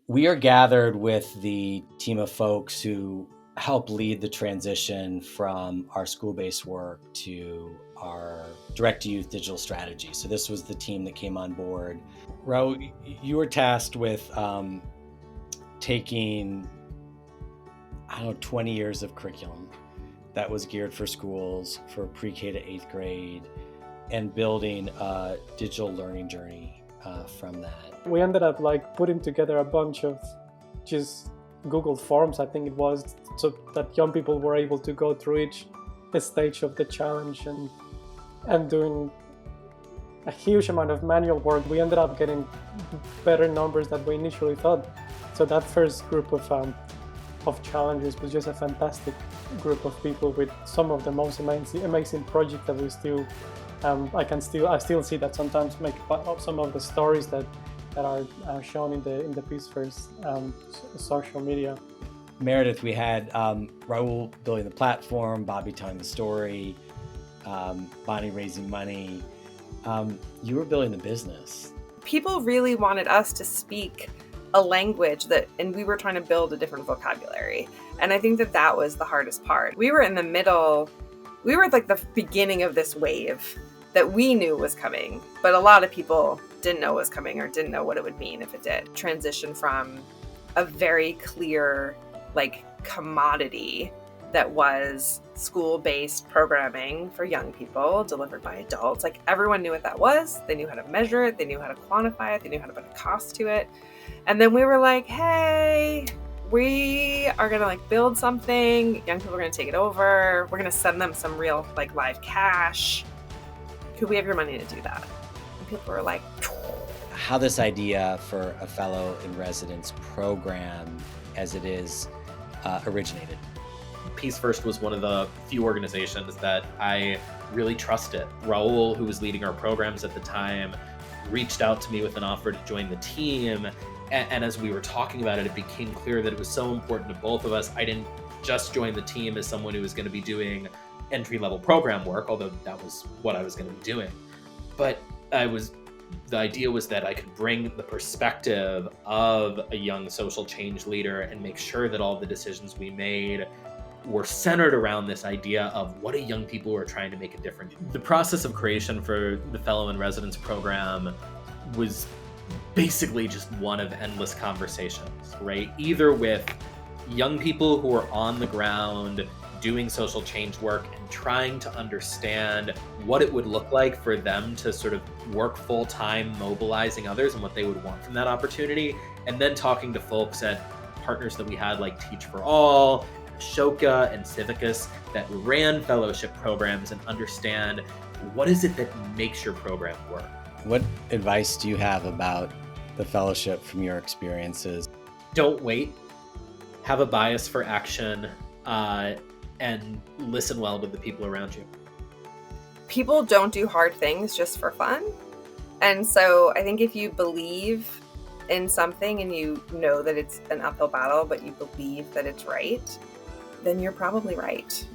We are gathered with the team of folks who help lead the transition from our school-based work to our direct-to-youth digital strategy. So this was the team that came on board. Raul, you were tasked with taking, 20 years of curriculum that was geared for schools, for pre-K to 8th grade, and building a digital learning journey from that. We ended up putting together a bunch of just Google Forms, I think it was, so that young people were able to go through each stage of the challenge and doing a huge amount of manual work. We ended up getting better numbers than we initially thought. So that first group of challenges was just a fantastic group of people with some of the most amazing projects that we still I still see that sometimes make some of the stories that are shown in the PeaceFirst social media. Meredith, we had Raul building the platform, Bobby telling the story, Bonnie raising money. You were building the business. People really wanted us to speak a language and we were trying to build a different vocabulary. And I think that was the hardest part. We were in the middle. We were at the beginning of this wave that we knew was coming, but a lot of people didn't know was coming or didn't know what it would mean if it did. Transition from a very clear commodity that was school-based programming for young people delivered by adults. Everyone knew what that was. They knew how to measure it. They knew how to quantify it. They knew how to put a cost to it. And then we were like, hey, we are going to build something. Young people are going to take it over. We're going to send them some real live cash. Could we have your money to do that? And people were like, how this idea for a fellow in residence program as it is originated. PeaceFirst was one of the few organizations that I really trusted. Raul, who was leading our programs at the time, reached out to me with an offer to join the team. And as we were talking about it, it became clear that it was so important to both of us. I didn't just join the team as someone who was going to be doing entry-level program work, although that was what I was going to be doing. But the idea was that I could bring the perspective of a young social change leader and make sure that all the decisions we made were centered around this idea of what do young people who are trying to make a difference. The process of creation for the Fellow in Residence program was basically just one of endless conversations, right? Either with young people who are on the ground doing social change work and trying to understand what it would look like for them to sort of work full-time mobilizing others and what they would want from that opportunity, and then talking to folks at partners that we had like Teach for All, Ashoka, and Civicus that ran fellowship programs and understand what is it that makes your program work. What advice do you have about the fellowship from your experiences? Don't wait. Have a bias for action. And listen well with the people around you. People don't do hard things just for fun. And so I think if you believe in something and you know that it's an uphill battle, but you believe that it's right, then you're probably right.